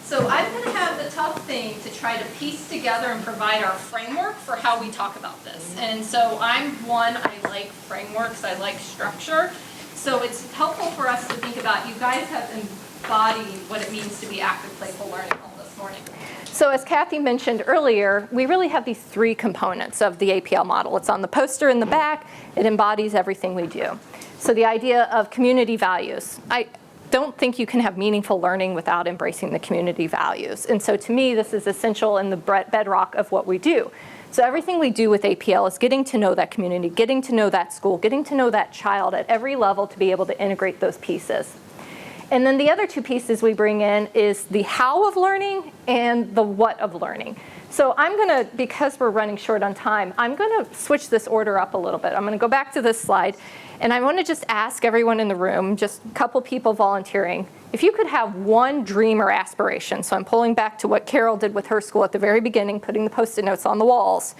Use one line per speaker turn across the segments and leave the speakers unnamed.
So I'm going to have the tough thing to try to piece together and provide our framework for how we talk about this. And so I like frameworks, I like structure. So it's helpful for us to think about, you guys have embodied what it means to be active, playful learning all this morning. So as Kathy mentioned earlier, we really have these three components of the APL model. It's on the poster in the back. It embodies everything we do. So the idea of community values. I don't think you can have meaningful learning without embracing the community values. And so to me, this is essential in the bedrock of what we do. So everything we do with APL is getting to know that community, getting to know that school, getting to know that child at every level to be able to integrate those pieces. And then the other two pieces we bring in is the how of learning and the what of learning. So I'm going to, because we're running short on time, I'm going to switch this order up a little bit. I'm going to go back to this slide. And I want to just ask everyone in the room, just a couple people volunteering, if you could have one dream or aspiration. So I'm pulling back to what Carol did with her school at the very beginning, putting the Post-it notes on the walls.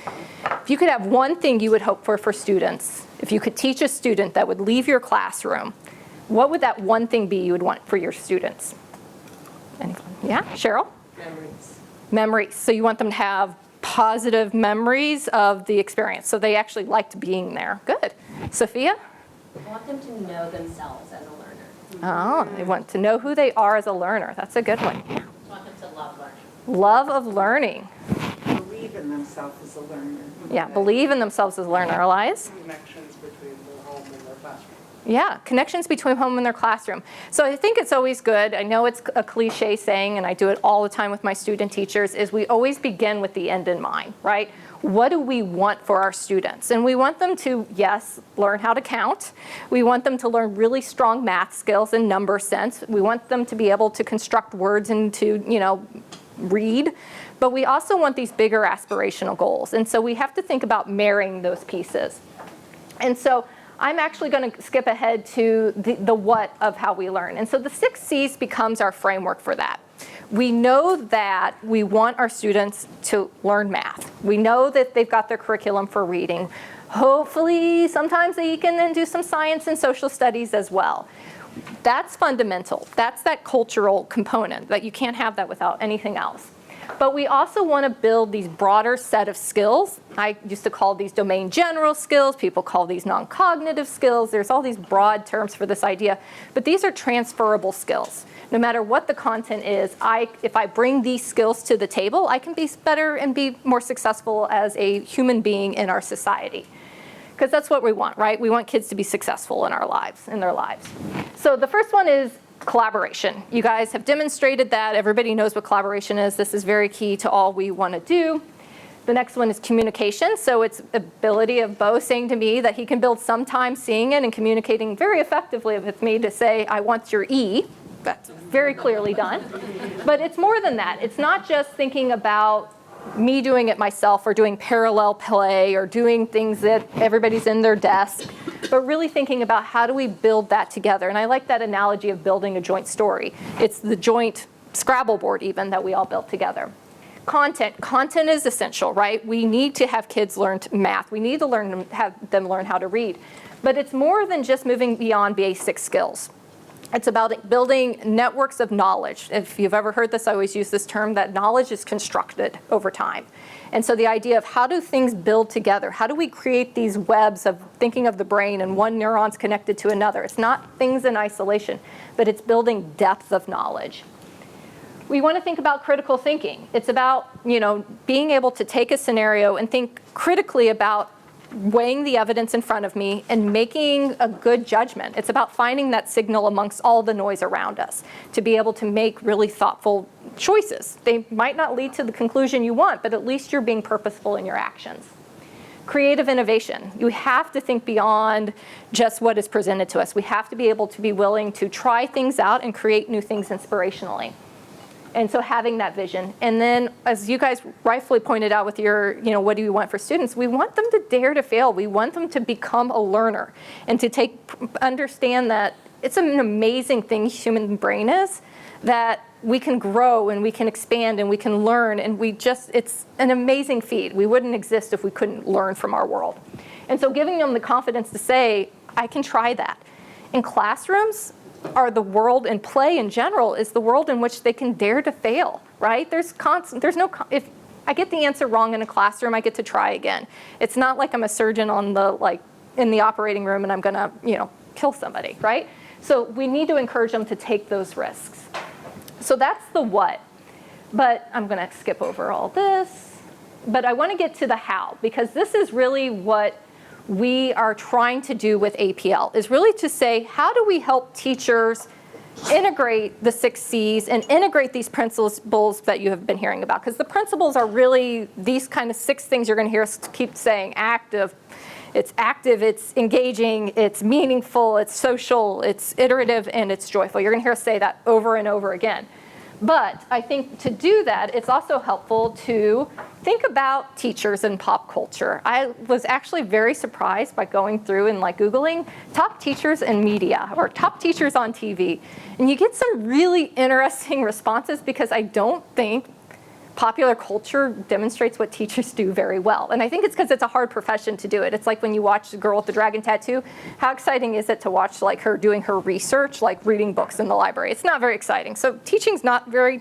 If you could have one thing you would hope for students, if you could teach a student that would leave your classroom, what would that one thing be you would want for your students? Anyone? Yeah, Cheryl?
Memories.
Memories. So you want them to have positive memories of the experience. So they actually liked being there. Good. Sophia?
I want them to know themselves as a learner.
Oh, they want to know who they are as a learner. That's a good one.
I want them to love learning.
Love of learning.
Believe in themselves as a learner.
Yeah, believe in themselves as a learner. Elias?
Connections between their home and their classroom.
Yeah, connections between home and their classroom. So I think it's always good, I know it's a cliche saying, and I do it all the time with my student teachers, is we always begin with the end in mind, right? What do we want for our students? And we want them to, yes, learn how to count. We want them to learn really strong math skills and number sense. We want them to be able to construct words and to, read. But we also want these bigger aspirational goals. And so we have to think about marrying those pieces. And so I'm actually going to skip ahead to the what of how we learn. And so the 6 C's becomes our framework for that. We know that we want our students to learn math. We know that they've got their curriculum for reading. Hopefully, sometimes they can then do some science and social studies as well. That's fundamental. That's that cultural component, that you can't have that without anything else. But we also want to build these broader set of skills. I used to call these domain general skills. People call these non-cognitive skills. There's all these broad terms for this idea. But these are transferable skills. No matter what the content is, if I bring these skills to the table, I can be better and be more successful as a human being in our society. Because that's what we want, right? We want kids to be successful in their lives. So the first one is collaboration. You guys have demonstrated that. Everybody knows what collaboration is. This is very key to all we want to do. The next one is communication. So it's ability of Bo saying to me that he can build some time seeing it and communicating very effectively with me to say, I want your E. That's very clearly done. But it's more than that. It's not just thinking about me doing it myself or doing parallel play or doing things that everybody's in their desk, but really thinking about how do we build that together. And I like that analogy of building a joint story. It's the joint Scrabble board even that we all built together. Content is essential, right? We need to have kids learn math. We need to have them learn how to read. But it's more than just moving beyond basic skills. It's about building networks of knowledge. If you've ever heard this, I always use this term, that knowledge is constructed over time. And so the idea of how do things build together? How do we create these webs of thinking of the brain and one neuron's connected to another? It's not things in isolation, but it's building depth of knowledge. We want to think about critical thinking. It's about, being able to take a scenario and think critically about weighing the evidence in front of me and making a good judgment. It's about finding that signal amongst all the noise around us to be able to make really thoughtful choices. They might not lead to the conclusion you want, but at least you're being purposeful in your actions. Creative innovation. You have to think beyond just what is presented to us. We have to be able to be willing to try things out and create new things inspirationally. And so having that vision. And then, as you guys rightfully pointed out with your, what do you want for students? We want them to dare to fail. We want them to become a learner and to understand that it's an amazing thing human brain is, that we can grow and we can expand and we can learn, and it's an amazing feat. We wouldn't exist if we couldn't learn from our world. And so giving them the confidence to say, I can try that. In classrooms, are the world, and play in general is the world in which they can dare to fail, right? If I get the answer wrong in a classroom, I get to try again. It's not like I'm a surgeon in the operating room and I'm gonna, kill somebody, right? So we need to encourage them to take those risks. So that's the what. But I'm gonna skip over all this. But I wanna get to the how, because this is really what we are trying to do with APL, is really to say, how do we help teachers integrate the 6 C's and integrate these principles that you have been hearing about? Because the principles are really these kind of 6 things you're going to hear us keep saying: active, it's engaging, it's meaningful, it's social, it's iterative, and it's joyful. You're going to hear us say that over and over again. But I think to do that, it's also helpful to think about teachers and pop culture. I was actually very surprised by going through and Googling top teachers in media or top teachers on TV. And you get some really interesting responses, because I don't think popular culture demonstrates what teachers do very well. And I think it's because it's a hard profession to do it. It's like when you watch the girl with the dragon tattoo. How exciting is it to watch her doing her research, reading books in the library? It's not very exciting. So teaching's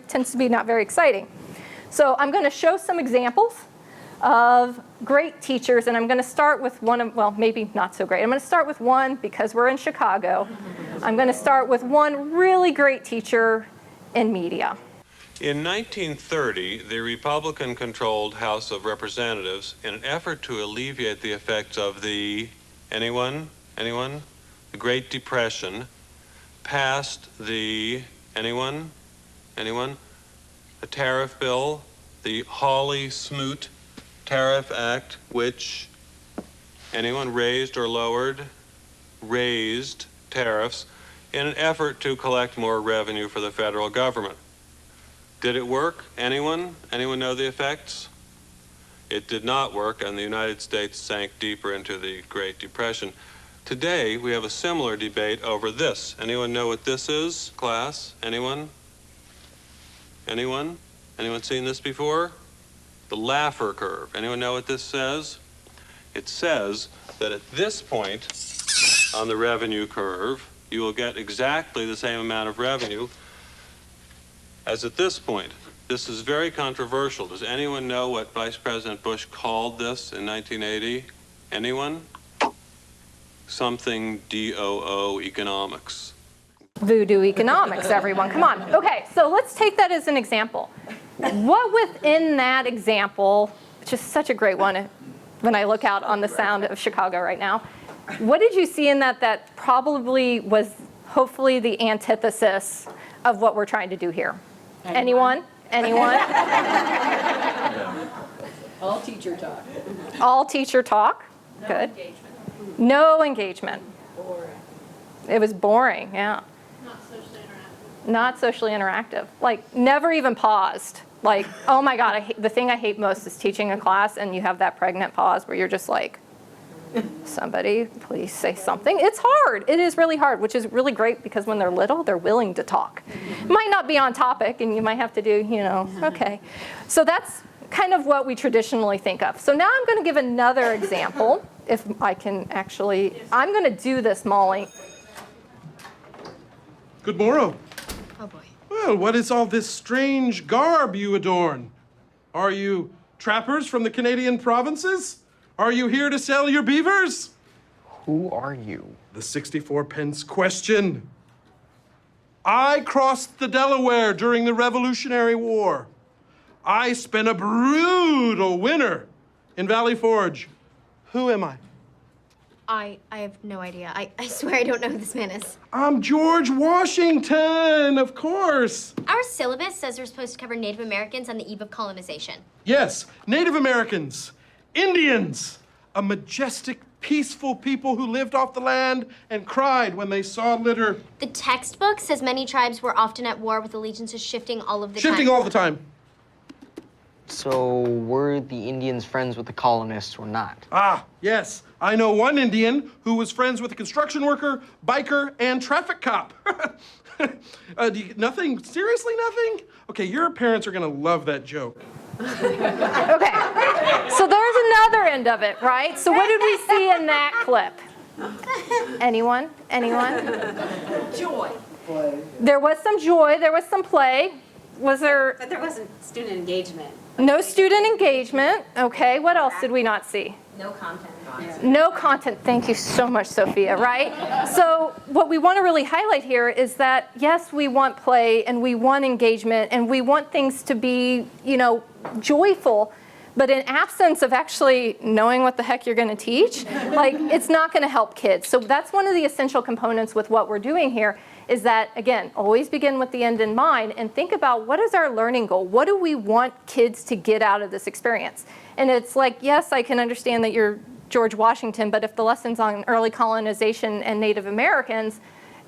tends to be not very exciting. So I'm going to show some examples of great teachers, and I'm going to start with maybe not so great. I'm going to start with one because we're in Chicago. I'm going to start with one really great teacher in media.
In 1930, the Republican-controlled House of Representatives, in an effort to alleviate the effects of the, anyone? The Great Depression, passed the, anyone? A tariff bill, the Hawley-Smoot Tariff Act, which, anyone, raised or lowered? Raised tariffs in an effort to collect more revenue for the federal government. Did it work? Anyone? Anyone know the effects? It did not work, and the United States sank deeper into the Great Depression. Today, we have a similar debate over this. Anyone know what this is, class? Anyone? Anyone? Anyone seen this before? The Laffer curve. Anyone know what this says? It says that at this point on the revenue curve, you will get exactly the same amount of revenue as at this point. This is very controversial. Does anyone know what Vice President Bush called this in 1980? Anyone? Something DOO economics.
Voodoo economics, everyone. Come on. Okay, so let's take that as an example. What within that example, which is such a great one when I look out on the sound of Chicago right now, what did you see in that probably was hopefully the antithesis of what we're trying to do here? Anyone?
All teacher talk.
All teacher talk. Good. No engagement.
Boring.
It was boring, yeah. Not socially interactive. Never even paused. Oh my God, the thing I hate most is teaching a class and you have that pregnant pause where you're just somebody please say something. It's hard. It is really hard, which is really great because when they're little, they're willing to talk. Might not be on topic and you might have to do, okay. So that's kind of what we traditionally think of. So now I'm going to give another example, if I can actually, I'm going to do this, Molly.
Good morrow.
Oh boy.
Well, what is all this strange garb you adorn? Are you trappers from the Canadian provinces? Are you here to sell your beavers?
Who are you?
The 64 pence question. I crossed the Delaware during the Revolutionary War. I spent a brutal winter in Valley Forge. Who am I?
I have no idea. I swear I don't know who this man is.
I'm George Washington, of course.
Our syllabus says we're supposed to cover Native Americans on the eve of colonization.
Yes, Native Americans, Indians, a majestic, peaceful people who lived off the land and cried when they saw litter.
The textbook says many tribes were often at war with allegiances shifting all of the time.
Shifting all the time.
So were the Indians friends with the colonists or not?
Ah, yes. I know one Indian who was friends with a construction worker, biker, and traffic cop. Nothing? Seriously, nothing? Okay, your parents are gonna love that joke.
Okay, so there's another end of it, right? So what did we see in that clip? Anyone?
Joy.
Play.
There was some joy, there was some play. Was there
But there wasn't student engagement.
no student engagement? Okay, what else did we not see?
No content.
No content. Thank you so much, Sophia, right? So what we want to really highlight here is that, yes, we want play and we want engagement and we want things to be, joyful, but in absence of actually knowing what the heck you're going to teach, like, it's not going to help kids. So that's one of the essential components with what we're doing here is that, again, always begin with the end in mind and think about what is our learning goal? What do we want kids to get out of this experience? And it's like, yes, I can understand that you're George Washington, but if the lesson's on early colonization and Native Americans,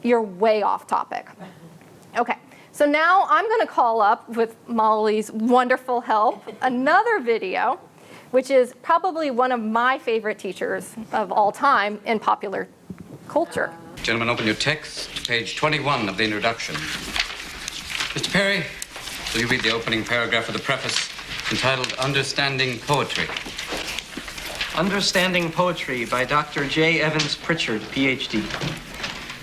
you're way off topic. Okay, so now I'm going to call up, with Molly's wonderful help, another video, which is probably one of my favorite teachers of all time in popular culture.
Gentlemen, open your text, page 21 of the introduction. Mr. Perry, will you read the opening paragraph of the preface entitled Understanding Poetry?
Understanding Poetry by Dr. J. Evans Pritchard, Ph.D.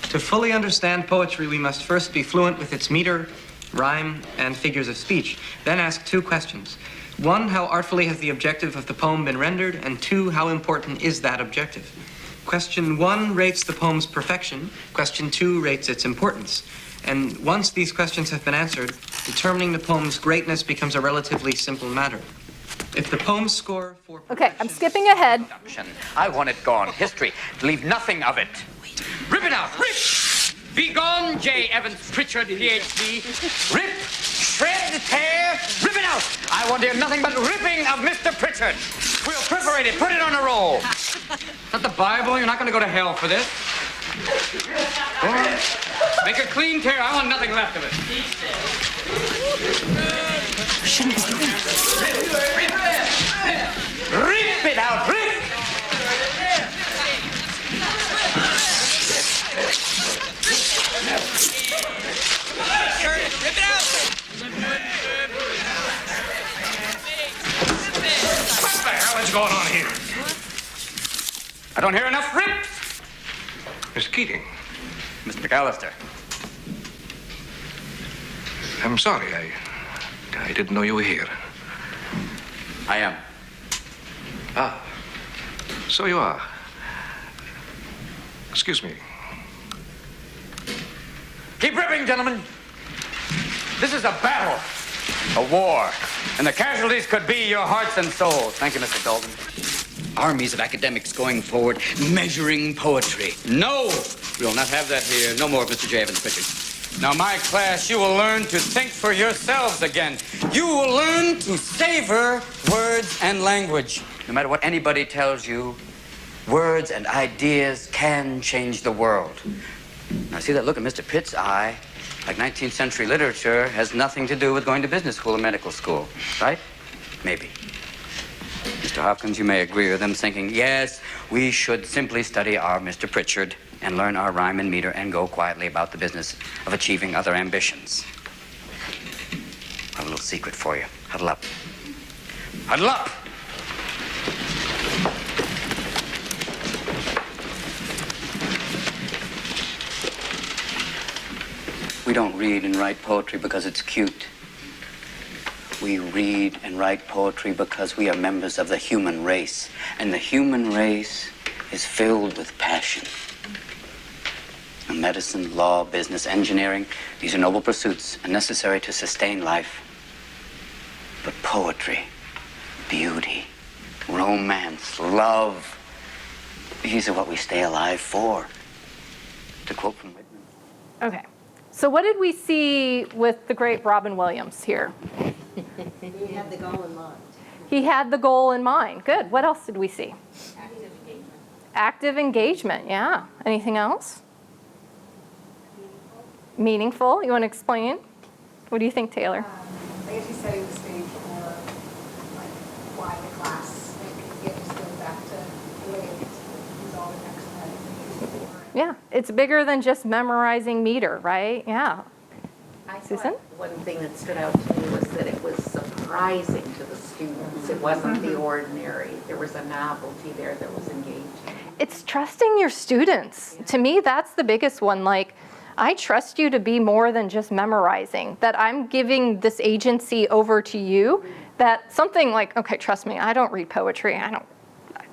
To fully understand poetry, we must first be fluent with its meter, rhyme, and figures of speech. Then ask two questions. One, how artfully has the objective of the poem been rendered? And two, how important is that objective? Question 1 rates the poem's perfection. Question 2 rates its importance. And once these questions have been answered, determining the poem's greatness becomes a relatively simple matter. If the poem's score for
Okay, I'm skipping ahead.
I want it gone. History. Leave nothing of it.
Rip it out! Rip! Be gone, J. Evans Pritchard, Ph.D.
Rip, shred, tear, rip it out. I want to hear nothing but ripping of Mr. Pritchard. We'll perforate it, put it on a roll.
Is that the Bible? You're not going to go to hell for this. Make a clean tear. I want nothing left of it.
Rip it out, rip!
Rip it out!
What the hell is going on here? I don't hear enough rips.
Mr. Keating,
Mr. McAllister.
I'm sorry. I didn't know you were here.
I am.
Ah, so you are. Excuse me.
Keep ripping, gentlemen. This is a battle, a war, and the casualties could be your hearts and souls. Thank you, Mr. Dalton.
Armies of academics going forward, measuring poetry.
No, we will not have that here. No more, Mr. J. Evans Pritchard. Now, my class, you will learn to think for yourselves again. You will learn to savor words and language. No matter what anybody tells you, words and ideas can change the world. Now, see that look in Mr. Pitt's eye? Like 19th century literature has nothing to do with going to business school or medical school, right? Maybe. Mr. Hopkins, you may agree with them, thinking, yes, we should simply study our Mr. Pritchard and learn our rhyme and meter and go quietly about the business of achieving other ambitions. I have a little secret for you. Huddle up. Huddle up! We don't read and write poetry because it's cute. We read and write poetry because we are members of the human race. And the human race is filled with passion. And medicine, law, business, engineering, these are noble pursuits and necessary to sustain life. But poetry, beauty, romance, love, these are what we stay alive for. To quote from Whitman.
Okay, so what did we see with the great Robin Williams here?
He had the goal in mind.
He had the goal in mind. Good. What else did we see?
Active engagement.
Active engagement, yeah. Anything else? Meaningful. You want to explain? What do you think, Taylor?
I guess he's setting the stage for like why the class, like it just goes back to the way it's all the next time.
Yeah, it's bigger than just memorizing meter, right? Yeah. Susan?
One thing that stood out to me was that it was surprising to the students. It wasn't the ordinary. There was a novelty there that was engaging.
It's trusting your students. To me, that's the biggest one. Like, I trust you to be more than just memorizing, that I'm giving this agency over to you, that something like, okay, trust me, I don't read poetry.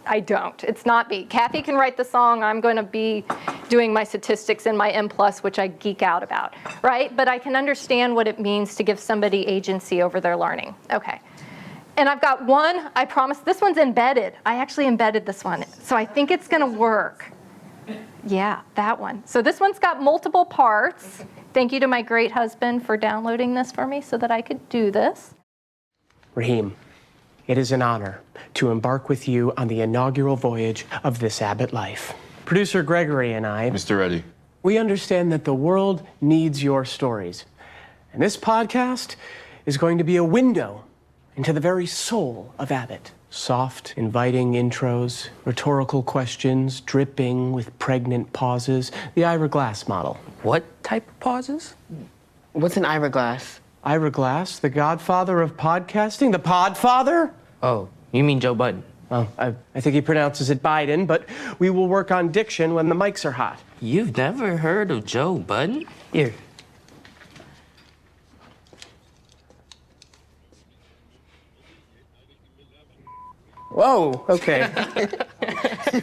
I don't. It's not me. Kathy can write the song. I'm going to be doing my statistics in my M+, which I geek out about, right? But I can understand what it means to give somebody agency over their learning. Okay. And I've got one, I promise, this one's embedded. I actually embedded this one, so I think it's going to work. Yeah, that one. So this one's got multiple parts. Thank you to my great husband for downloading this for me so that I could do this.
Raheem, it is an honor to embark with you on the inaugural voyage of This Abbott Life. Producer Gregory and I,
Mr. Reddy,
we understand that the world needs your stories. And this podcast is going to be a window into the very soul of Abbott. Soft, inviting intros, rhetorical questions, dripping with pregnant pauses, the Ira Glass model.
What type of pauses? What's an Ira Glass?
Ira Glass, the godfather of podcasting, the podfather?
Oh, you mean Joe Budden?
Well, I think he pronounces it Biden, but we will work on diction when the mics are hot.
You've never heard of Joe Budden? Here.
Whoa, okay.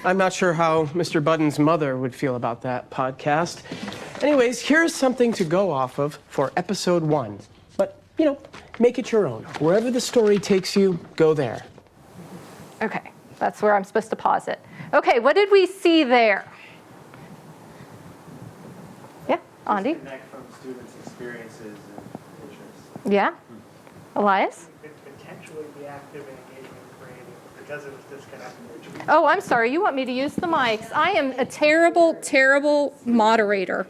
I'm not sure how Mr. Budden's mother would feel about that podcast. Anyways, here's something to go off of for episode 1. But, make it your own. Wherever the story takes you, go there.
Okay, that's where I'm supposed to pause it. Okay, what did we see there? Yeah, Andy?
Disconnect from students' experiences and interests.
Yeah? Elias?
It could potentially be active and engaging and creative because it was disconnected.
Oh, I'm sorry, you want me to use the mics. I am a terrible, terrible moderator.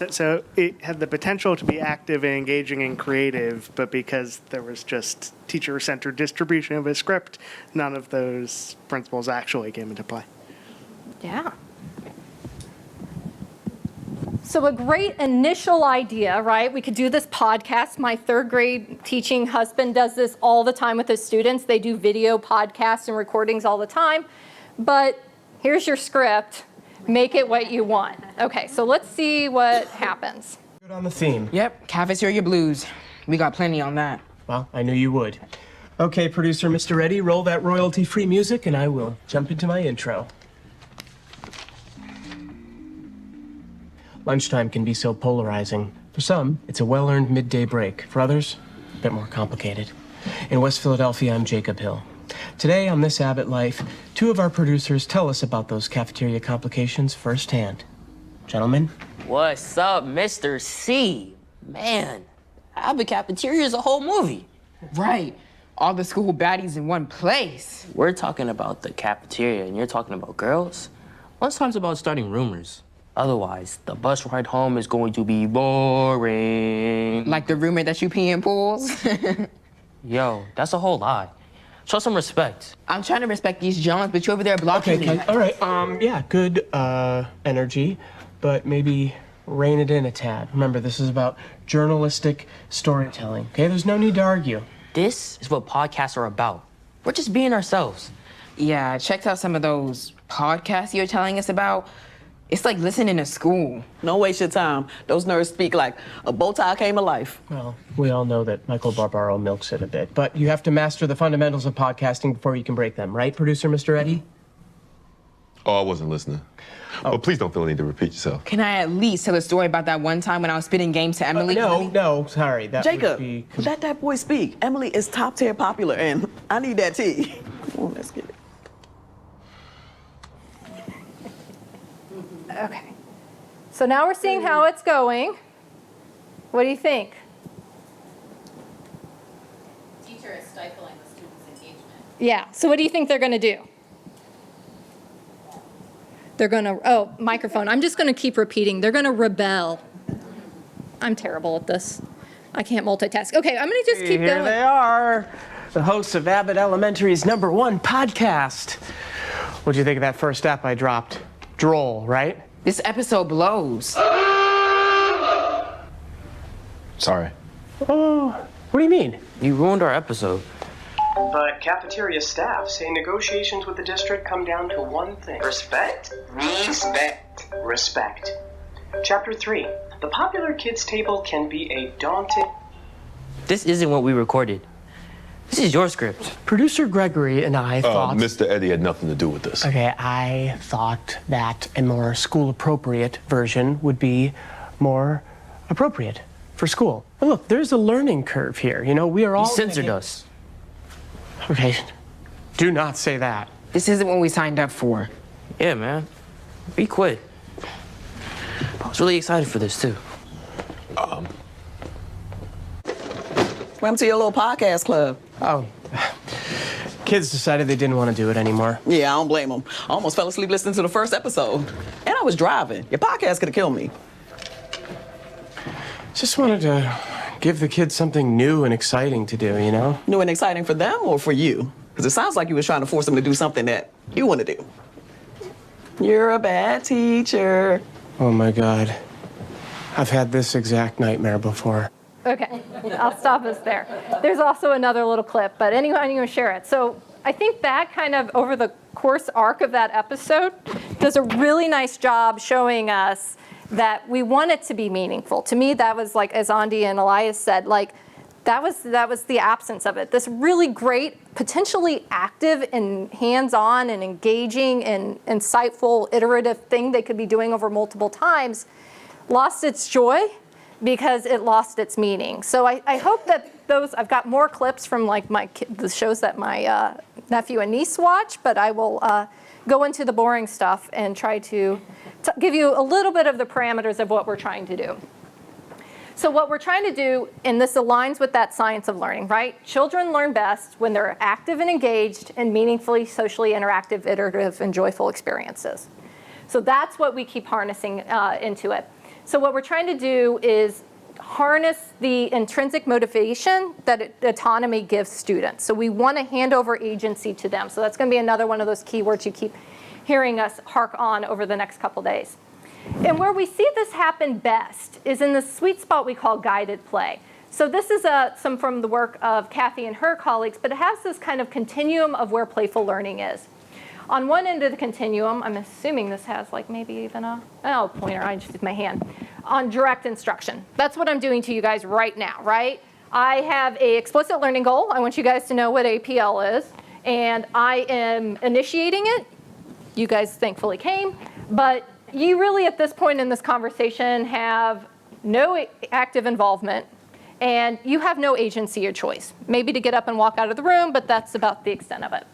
So it had the potential to be active and engaging and creative, but because there was just teacher-centered distribution of a script, none of those principles actually came into play.
Yeah. So a great initial idea, right? We could do this podcast. My third grade teaching husband does this all the time with his students. They do video podcasts and recordings all the time. But here's your script. Make it what you want. Okay, so let's see what happens.
Good on the theme.
Yep, cafeteria blues. We got plenty on that.
Well, I knew you would. Okay, producer Mr. Reddy, roll that royalty-free music and I will jump into my intro. Lunchtime can be so polarizing. For some, it's a well-earned midday break. For others, a bit more complicated. In West Philadelphia, I'm Jacob Hill. Today on This Abbott Life, 2 of our producers tell us about those cafeteria complications firsthand. Gentlemen?
What's up, Mr. C? Man, Abbott Cafeteria is a whole movie. Right. All the school baddies in one place.
We're talking about the cafeteria and you're talking about girls? Lunchtime's about starting rumors. Otherwise, the bus ride home is going to be boring.
Like the rumor that you pee in pools?
Yo, that's a whole lie. Show some respect.
I'm trying to respect these Johns, but you're over there blocking me.
Okay, all right. Yeah, good energy, but maybe rein it in a tad. Remember, this is about journalistic storytelling, okay? There's no need to argue.
This is what podcasts are about. We're just being ourselves.
Yeah, I checked out some of those podcasts you're telling us about. It's like listening to school.
Don't waste your time. Those nerds speak like a bow tie came to life.
Well, we all know that Michael Barbaro milks it a bit, but you have to master the fundamentals of podcasting before you can break them, right, producer Mr. Eddy?
Oh, I wasn't listening. Oh, please don't feel the need to repeat yourself.
Can I at least tell a story about that one time when I was spitting game to Emily?
No, sorry. That
Jacob,
would be...
let that boy speak. Emily is top tier popular, and I need that tea. Come on, let's get it.
Okay. So now we're seeing how it's going. What do you think?
Teacher is stifling the students' engagement.
Yeah. So what do you think they're going to do? They're going to, oh, microphone. I'm just going to keep repeating. They're going to rebel. I'm terrible at this. I can't multitask. Okay, I'm going to just keep
Here
going.
they are, the hosts of Abbott Elementary's #1 podcast. What'd you think of that first step I dropped? Droll, right?
This episode blows.
Sorry.
Oh, what do you mean?
You ruined our episode.
But cafeteria staff say negotiations with the district come down to one thing. Respect. Respect. Respect. Chapter 3. The popular kids table can be a daunting...
This isn't what we recorded. This is your script.
Producer Gregory and I thought...
Mr. Eddie had nothing to do with this.
Okay, I thought that a more school-appropriate version would be more appropriate for school. And look, there's a learning curve here. You know, we are all...
You censored us.
Okay, do not say that.
This isn't what we signed up for.
Yeah, man. We quit. I was really excited for this, too.
Welcome to your little podcast club.
Oh, kids decided they didn't want to do it anymore.
Yeah, I don't blame them. I almost fell asleep listening to the first episode. And I was driving. Your podcast could have killed me.
Just wanted to give the kids something new and exciting to do, you know?
New and exciting for them or for you? Because it sounds like you was trying to force them to do something that you want to do. You're a bad teacher.
Oh my God. I've had this exact nightmare before.
Okay, I'll stop us there. There's also another little clip, but anyway, I'm going to share it. So I think that kind of, over the course arc of that episode, does a really nice job showing us that we want it to be meaningful. To me, that was like, as Andi and Elias said, like, that was the absence of it. This really great, potentially active and hands-on and engaging and insightful, iterative thing they could be doing over multiple times lost its joy because it lost its meaning. So I hope that those, I've got more clips from like the shows that my nephew and niece watch, but I will go into the boring stuff and try to give you a little bit of the parameters of what we're trying to do. So what we're trying to do, and this aligns with that science of learning, right? Children learn best when they're active and engaged in meaningfully, socially interactive, iterative, and joyful experiences. So that's what we keep harnessing into it. So what we're trying to do is harness the intrinsic motivation that autonomy gives students. So we want to hand over agency to them. So that's going to be another one of those keywords you keep hearing us hark on over the next couple days. And where we see this happen best is in the sweet spot we call guided play. So this is some from the work of Kathy and her colleagues, but it has this kind of continuum of where playful learning is. On one end of the continuum, I'm assuming this has like maybe even a pointer, I just used my hand, on direct instruction. That's what I'm doing to you guys right now, right? I have an explicit learning goal. I want you guys to know what APL is, and I am initiating it. You guys thankfully came, but you really at this point in this conversation have no active involvement, and you have no agency or choice. Maybe to get up and walk out of the room, but that's about the extent of it.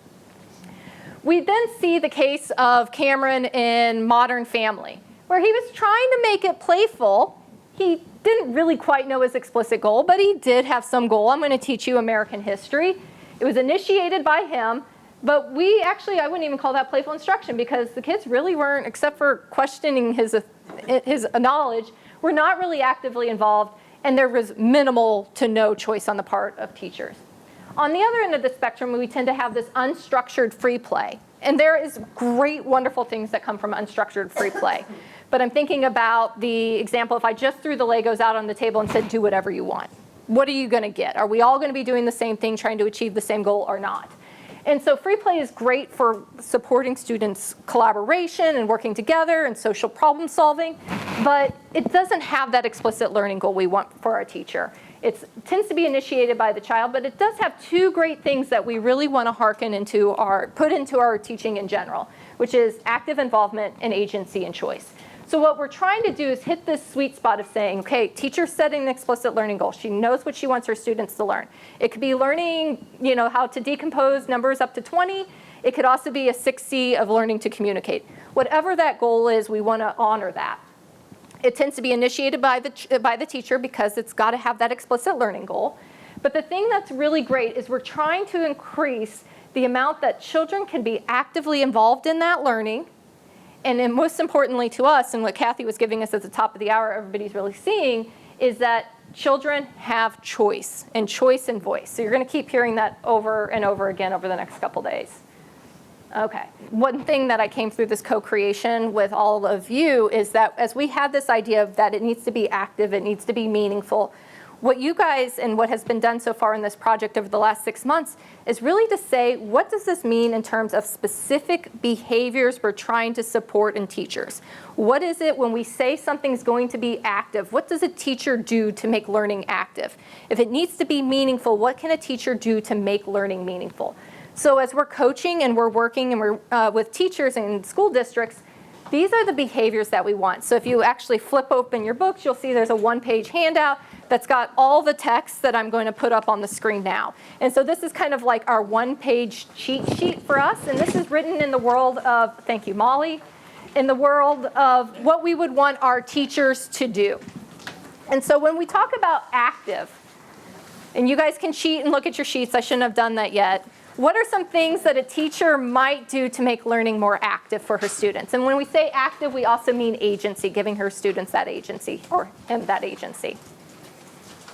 We then see the case of Cameron in Modern Family, where he was trying to make it playful. He didn't really quite know his explicit goal, but he did have some goal. I'm going to teach you American history. It was initiated by him, but we actually, I wouldn't even call that playful instruction because the kids really weren't, except for questioning his knowledge, were not really actively involved, and there was minimal to no choice on the part of teachers. On the other end of the spectrum, we tend to have this unstructured free play. And there is great, wonderful things that come from unstructured free play. But I'm thinking about the example, if I just threw the Legos out on the table and said, do whatever you want. What are you going to get? Are we all going to be doing the same thing, trying to achieve the same goal or not? And so free play is great for supporting students' collaboration and working together and social problem solving. But it doesn't have that explicit learning goal we want for our teacher. It tends to be initiated by the child, but it does have two great things that we really want to hearken into put into our teaching in general, which is active involvement and agency and choice. So what we're trying to do is hit this sweet spot of saying, okay, teacher's setting an explicit learning goal. She knows what she wants her students to learn. It could be learning, how to decompose numbers up to 20. It could also be a 6C of learning to communicate. Whatever that goal is, we want to honor that. It tends to be initiated by the teacher because it's got to have that explicit learning goal. But the thing that's really great is we're trying to increase the amount that children can be actively involved in that learning. And then most importantly to us, and what Kathy was giving us at the top of the hour, everybody's really seeing, is that children have choice and voice. So you're going to keep hearing that over and over again over the next couple days. Okay. One thing that I came through this co-creation with all of you is that as we have this idea of that it needs to be active, it needs to be meaningful, what you guys and what has been done so far in this project over the last 6 months is really to say, what does this mean in terms of specific behaviors we're trying to support in teachers? What is it when we say something's going to be active? What does a teacher do to make learning active? If it needs to be meaningful, what can a teacher do to make learning meaningful? So as we're coaching and we're working and we're with teachers in school districts, these are the behaviors that we want. So if you actually flip open your books, you'll see there's a one-page handout that's got all the text that I'm going to put up on the screen now. And so this is kind of like our one-page cheat sheet for us. And this is written in the world of, thank you, Molly, in the world of what we would want our teachers to do. And so when we talk about active, and you guys can cheat and look at your sheets, I shouldn't have done that yet. What are some things that a teacher might do to make learning more active for her students? And when we say active, we also mean agency, giving her students that agency, or him that agency.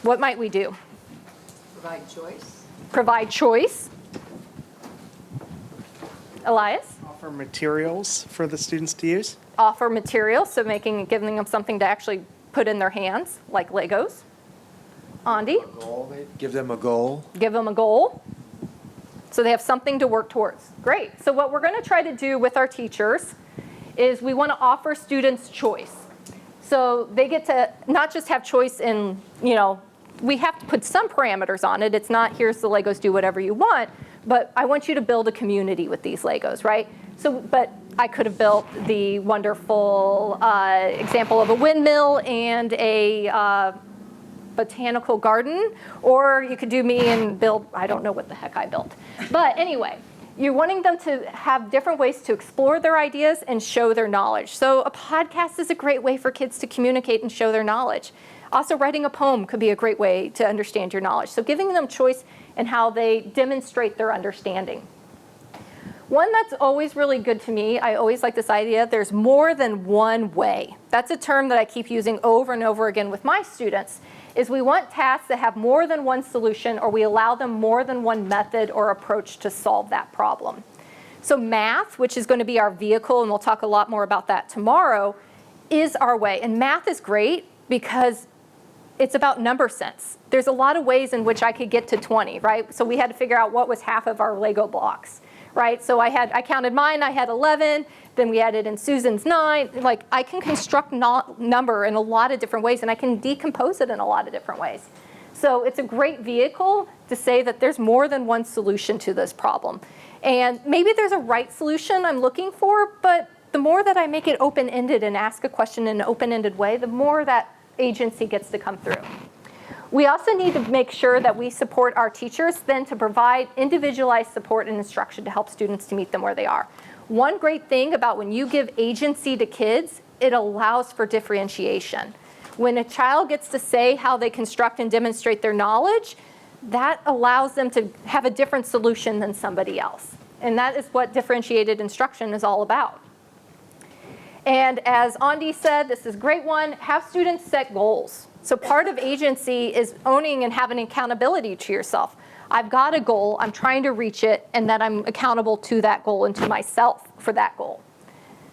What might we do?
Provide choice.
Provide choice. Elias?
Offer materials for the students to use.
Offer materials, so giving them something to actually put in their hands, like Legos. Andy?
Give them a goal.
Give them a goal. So they have something to work towards. Great. So what we're going to try to do with our teachers is we want to offer students choice. So they get to not just have choice in, we have to put some parameters on it. It's not, here's the Legos, do whatever you want. But I want you to build a community with these Legos, right? So, but I could have built the wonderful example of a windmill and a botanical garden, or you could do me and build, I don't know what the heck I built. But anyway, you're wanting them to have different ways to explore their ideas and show their knowledge. So a podcast is a great way for kids to communicate and show their knowledge. Also, writing a poem could be a great way to understand your knowledge. So giving them choice in how they demonstrate their understanding. One that's always really good to me, I always like this idea, there's more than one way. That's a term that I keep using over and over again with my students, is we want tasks that have more than one solution, or we allow them more than one method or approach to solve that problem. So math, which is going to be our vehicle, and we'll talk a lot more about that tomorrow, is our way. And math is great because it's about number sense. There's a lot of ways in which I could get to 20, right? So we had to figure out what was half of our Lego blocks, right? So I counted mine, I had 11, then we added in Susan's 9. Like, I can construct number in a lot of different ways, and I can decompose it in a lot of different ways. So it's a great vehicle to say that there's more than one solution to this problem. And maybe there's a right solution I'm looking for, but the more that I make it open-ended and ask a question in an open-ended way, the more that agency gets to come through. We also need to make sure that we support our teachers then to provide individualized support and instruction to help students to meet them where they are. One great thing about when you give agency to kids, it allows for differentiation. When a child gets to say how they construct and demonstrate their knowledge, that allows them to have a different solution than somebody else. And that is what differentiated instruction is all about. And as Andy said, this is a great one, have students set goals. So part of agency is owning and having accountability to yourself. I've got a goal, I'm trying to reach it, and that I'm accountable to that goal and to myself for that goal.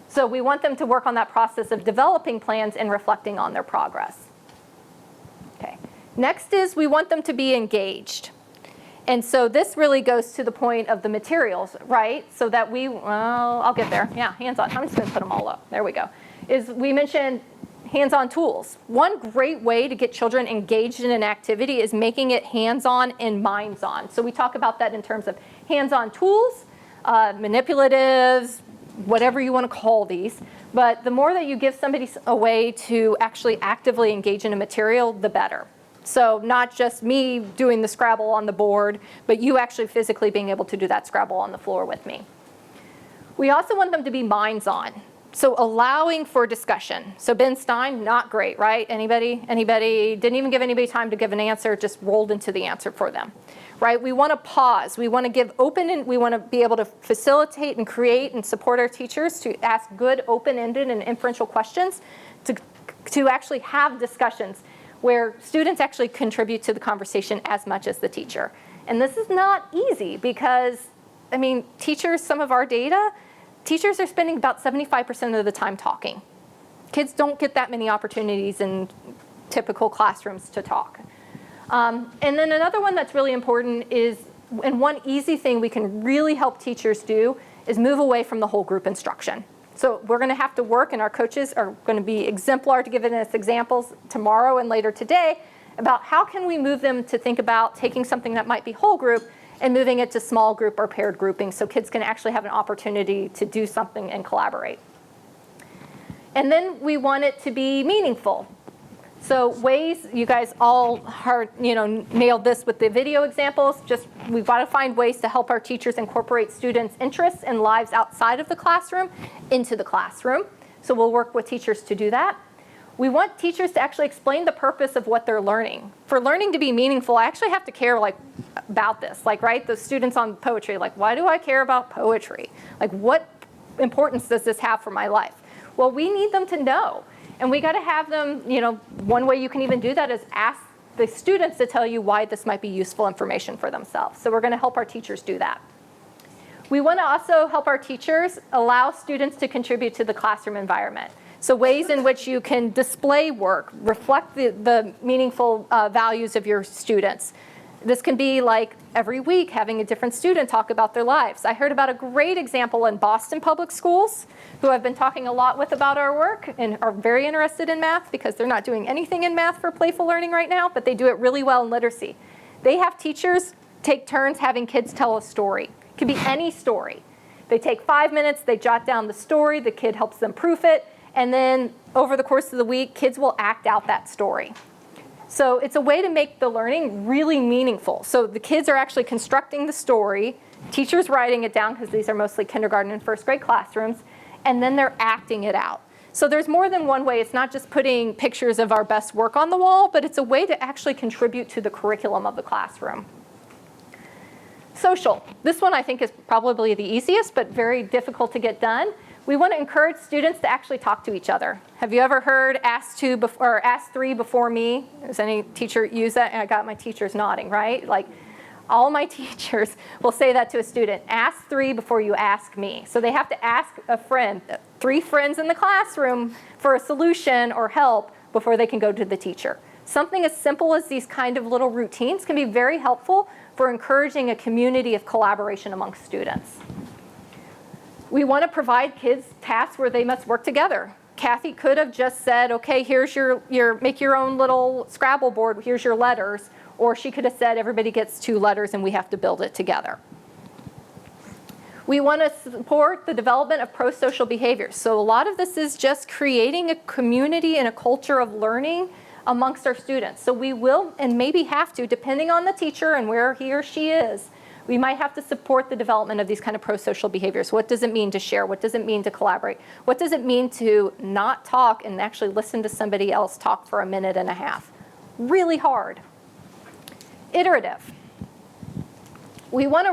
So we want them to work on that process of developing plans and reflecting on their progress. Okay. Next is we want them to be engaged. And so this really goes to the point of the materials, right? So that I'll get there. Yeah, hands-on. I'm just going to put them all up. There we go. We mentioned hands-on tools. One great way to get children engaged in an activity is making it hands-on and minds-on. So we talk about that in terms of hands-on tools, manipulatives, whatever you want to call these. But the more that you give somebody a way to actually actively engage in a material, the better. So not just me doing the Scrabble on the board, but you actually physically being able to do that Scrabble on the floor with me. We also want them to be minds-on. So allowing for discussion. So Ben Stein, not great, right? Anybody? Didn't even give anybody time to give an answer, just rolled into the answer for them, right? We want to pause. We want to give open, and we want to be able to facilitate and create and support our teachers to ask good open-ended and inferential questions to actually have discussions where students actually contribute to the conversation as much as the teacher. And this is not easy because, I mean, teachers, some of our data, teachers are spending about 75% of the time talking. Kids don't get that many opportunities in typical classrooms to talk. And then another one that's really important is, and one easy thing we can really help teachers do is move away from the whole group instruction. So we're going to have to work, and our coaches are going to be exemplar to giving us examples tomorrow and later today about how can we move them to think about taking something that might be whole group and moving it to small group or paired grouping so kids can actually have an opportunity to do something and collaborate. And then we want it to be meaningful. So ways, you guys all nailed this with the video examples. Just we've got to find ways to help our teachers incorporate students' interests and lives outside of the classroom into the classroom. So we'll work with teachers to do that. We want teachers to actually explain the purpose of what they're learning. For learning to be meaningful, I actually have to care about this. Right, the students on poetry, why do I care about poetry? What importance does this have for my life? Well, we need them to know. And we got to have them, one way you can even do that is ask the students to tell you why this might be useful information for themselves. So we're going to help our teachers do that. We want to also help our teachers allow students to contribute to the classroom environment. So ways in which you can display work, reflect the meaningful values of your students. This can be like every week having a different student talk about their lives. I heard about a great example in Boston Public Schools, who I've been talking a lot with about our work and are very interested in math because they're not doing anything in math for playful learning right now, but they do it really well in literacy. They have teachers take turns having kids tell a story. It could be any story. They take 5 minutes, they jot down the story, the kid helps them proof it, and then over the course of the week, kids will act out that story. So it's a way to make the learning really meaningful. So the kids are actually constructing the story, teachers writing it down because these are mostly kindergarten and first grade classrooms, and then they're acting it out. So there's more than one way. It's not just putting pictures of our best work on the wall, but it's a way to actually contribute to the curriculum of the classroom. Social. This one I think is probably the easiest, but very difficult to get done. We want to encourage students to actually talk to each other. Have you ever heard ask three before me? Does any teacher use that? And I got my teachers nodding, right? All my teachers will say that to a student. Ask 3 before you ask me. So they have to ask a friend, 3 friends in the classroom for a solution or help before they can go to the teacher. Something as simple as these kind of little routines can be very helpful for encouraging a community of collaboration amongst students. We want to provide kids tasks where they must work together. Kathy could have just said, okay, here's make your own little Scrabble board, here's your letters. Or she could have said, everybody gets 2 letters and we have to build it together. We want to support the development of pro-social behaviors. So a lot of this is just creating a community and a culture of learning amongst our students. So we will, and maybe have to, depending on the teacher and where he or she is, we might have to support the development of these kind of pro-social behaviors. What does it mean to share? What does it mean to collaborate? What does it mean to not talk and actually listen to somebody else talk for a minute and a half? Really hard. Iterative. We want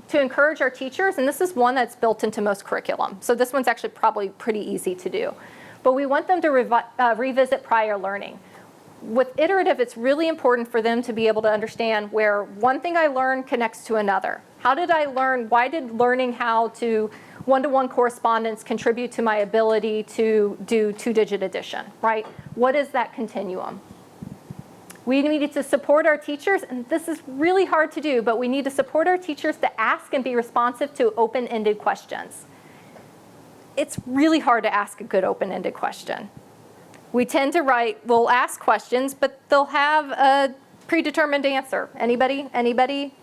to encourage our teachers, and this is one that's built into most curriculum. So this one's actually probably pretty easy to do. But we want them to revisit prior learning. With iterative, it's really important for them to be able to understand where one thing I learned connects to another. How did I learn? Why did learning how to one-to-one correspondence contribute to my ability to do 2-digit addition, right? What is that continuum? We needed to support our teachers, and this is really hard to do, but we need to support our teachers to ask and be responsive to open-ended questions. It's really hard to ask a good open-ended question. We tend to we'll ask questions, but they'll have a predetermined answer. Anybody? Anybody?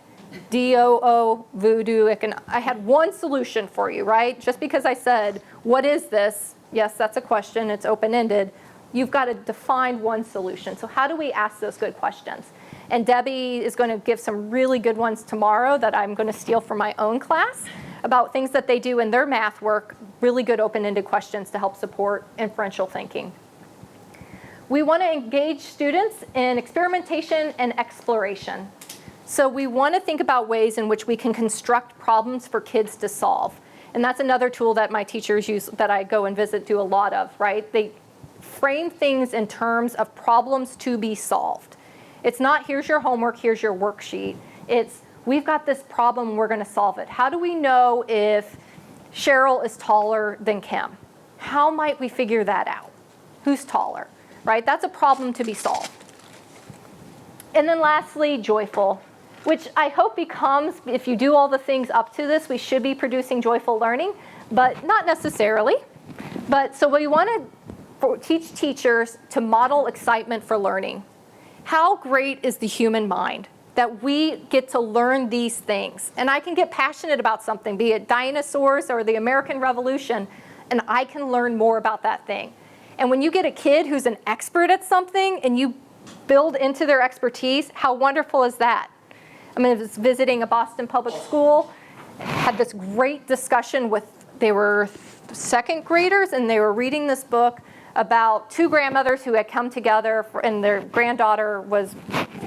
DOO, voodoo, I had one solution for you, right? Just because I said, what is this? Yes, that's a question, it's open-ended. You've got to define one solution. So how do we ask those good questions? And Debbie is going to give some really good ones tomorrow that I'm going to steal from my own class about things that they do in their math work, really good open-ended questions to help support inferential thinking. We want to engage students in experimentation and exploration. So we want to think about ways in which we can construct problems for kids to solve. And that's another tool that my teachers use that I go and visit do a lot of, right? They frame things in terms of problems to be solved. It's not here's your homework, here's your worksheet. It's we've got this problem, we're going to solve it. How do we know if Cheryl is taller than Kim? How might we figure that out? Who's taller? Right? That's a problem to be solved. And then lastly, joyful, which I hope becomes, if you do all the things up to this, we should be producing joyful learning, but not necessarily. But so we want to teach teachers to model excitement for learning. How great is the human mind that we get to learn these things? And I can get passionate about something, be it dinosaurs or the American Revolution, and I can learn more about that thing. And when you get a kid who's an expert at something and you build into their expertise, how wonderful is that? I was visiting a Boston public school, had this great discussion with, they were second graders, and they were reading this book about two grandmothers who had come together, and their granddaughter was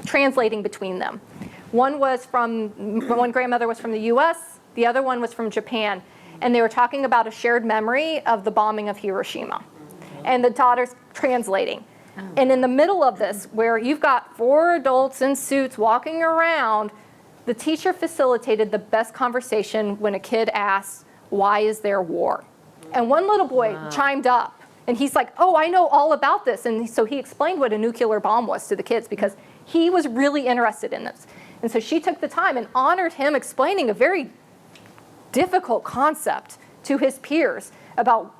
translating between them. One grandmother was from the US, the other one was from Japan, and they were talking about a shared memory of the bombing of Hiroshima. And the daughter's translating. And in the middle of this, where you've got 4 adults in suits walking around, the teacher facilitated the best conversation when a kid asked, "Why is there war?" And one little boy chimed up, and he's like, "Oh, I know all about this." And so he explained what a nuclear bomb was to the kids because he was really interested in this. And so she took the time and honored him explaining a very difficult concept to his peers about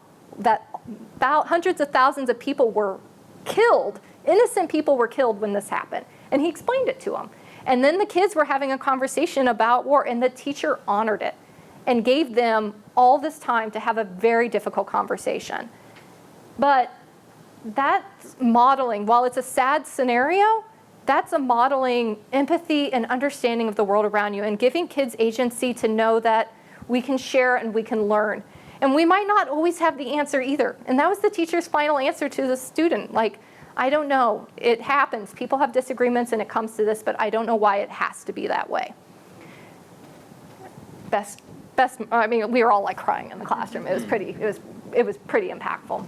hundreds of thousands of people were killed, innocent people were killed when this happened. And he explained it to them. And then the kids were having a conversation about war, and the teacher honored it and gave them all this time to have a very difficult conversation. But that's modeling, while it's a sad scenario, that's a modeling empathy and understanding of the world around you and giving kids agency to know that we can share and we can learn. And we might not always have the answer either. And that was the teacher's final answer to the student. Like, I don't know. It happens. People have disagreements and it comes to this, but I don't know why it has to be that way. We were all like crying in the classroom. It was pretty impactful.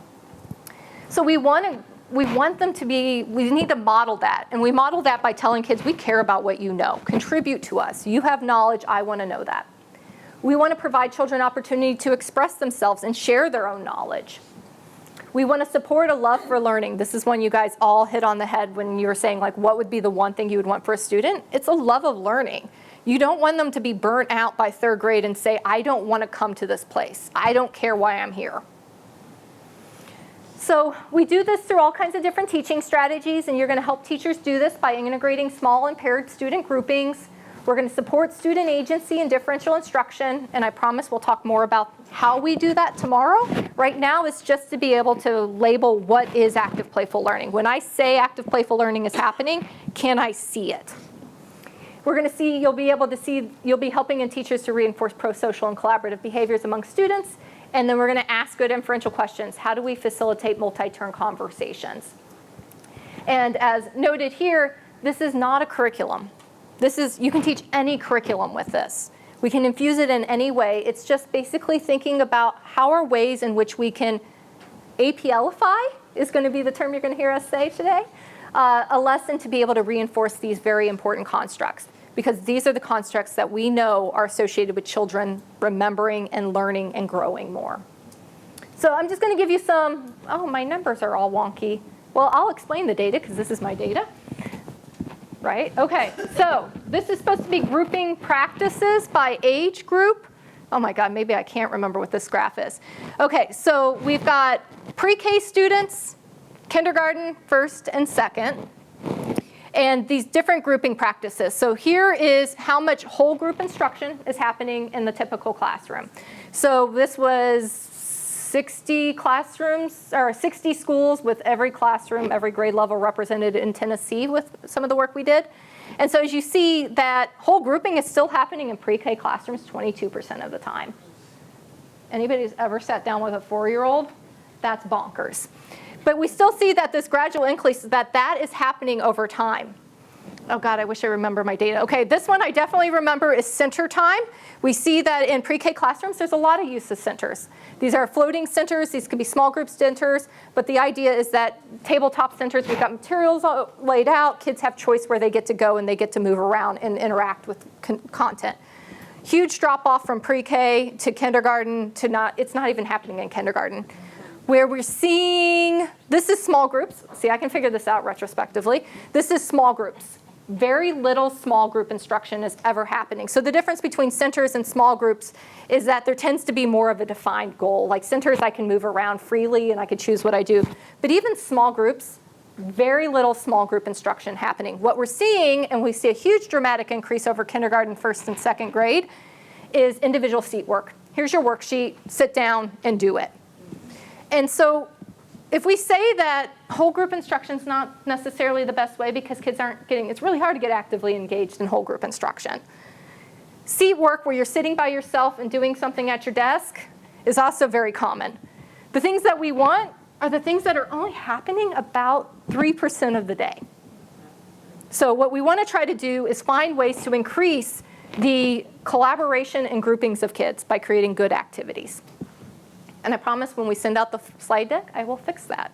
So we want them to be, we need to model that. And we model that by telling kids, we care about what you know. Contribute to us. You have knowledge. I want to know that. We want to provide children opportunity to express themselves and share their own knowledge. We want to support a love for learning. This is one you guys all hit on the head when you were saying, like, what would be the one thing you would want for a student? It's a love of learning. You don't want them to be burnt out by 3rd grade and say, I don't want to come to this place. I don't care why I'm here. So we do this through all kinds of different teaching strategies, and you're going to help teachers do this by integrating small and paired student groupings. We're going to support student agency and differential instruction, and I promise we'll talk more about how we do that tomorrow. Right now, it's just to be able to label what is active playful learning. When I say active playful learning is happening, can I see it? We're going to see, you'll be helping in teachers to reinforce pro-social and collaborative behaviors among students, and then we're going to ask good inferential questions. How do we facilitate multi-turn conversations? And as noted here, this is not a curriculum. You can teach any curriculum with this. We can infuse it in any way. It's just basically thinking about how are ways in which we can APLify is going to be the term you're going to hear us say today, a lesson to be able to reinforce these very important constructs, because these are the constructs that we know are associated with children remembering and learning and growing more. So I'm just going to give you some, my numbers are all wonky. Well, I'll explain the data because this is my data. Right? Okay, so this is supposed to be grouping practices by age group. Oh my God, maybe I can't remember what this graph is. Okay, so we've got pre-K students, kindergarten, 1st and 2nd, and these different grouping practices. So here is how much whole group instruction is happening in the typical classroom. So this was 60 classrooms, or 60 schools with every classroom, every grade level represented in Tennessee with some of the work we did. And so as you see, that whole grouping is still happening in pre-K classrooms 22% of the time. Anybody who's ever sat down with a 4-year-old? That's bonkers. But we still see that this gradual increase, that is happening over time. Oh God, I wish I remember my data. Okay, this one I definitely remember is center time. We see that in pre-K classrooms, there's a lot of use of centers. These are floating centers. These could be small group centers. But the idea is that tabletop centers, we've got materials laid out. Kids have choice where they get to go, and they get to move around and interact with content. Huge drop off from pre-K to kindergarten to it's not even happening in kindergarten. Where we're seeing, this is small groups. See, I can figure this out retrospectively. This is small groups. very little small group instruction is ever happening. So the difference between centers and small groups is that there tends to be more of a defined goal. Like centers, I can move around freely and I can choose what I do. But even small groups, very little small group instruction happening. What we're seeing, and we see a huge dramatic increase over kindergarten, first and second grade, is individual seat work. Here's your worksheet, sit down and do it. And so if we say that whole group instruction is not necessarily the best way because kids aren't getting, it's really hard to get actively engaged in whole group instruction. Seat work where you're sitting by yourself and doing something at your desk is also very common. The things that we want are the things that are only happening about 3% of the day. So what we want to try to do is find ways to increase the collaboration and groupings of kids by creating good activities. And I promise when we send out the slide deck, I will fix that.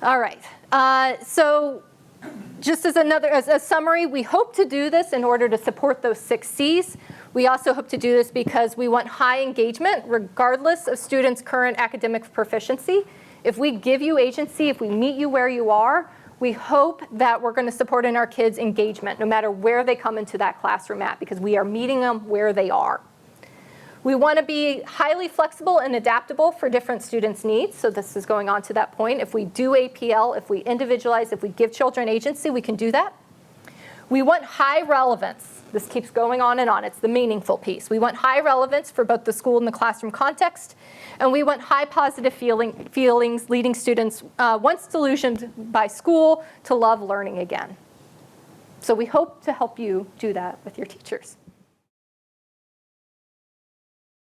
All right. So just as a summary, we hope to do this in order to support those 6 C's. We also hope to do this because we want high engagement regardless of students' current academic proficiency. If we give you agency, if we meet you where you are, we hope that we're going to support in our kids' engagement no matter where they come into that classroom at, because we are meeting them where they are. We want to be highly flexible and adaptable for different students' needs. So this is going on to that point. If we do APL, if we individualize, if we give children agency, we can do that. We want high relevance. This keeps going on and on. It's the meaningful piece. We want high relevance for both the school and the classroom context. And we want high positive feelings leading students, once delusioned by school, to love learning again. So we hope to help you do that with your teachers.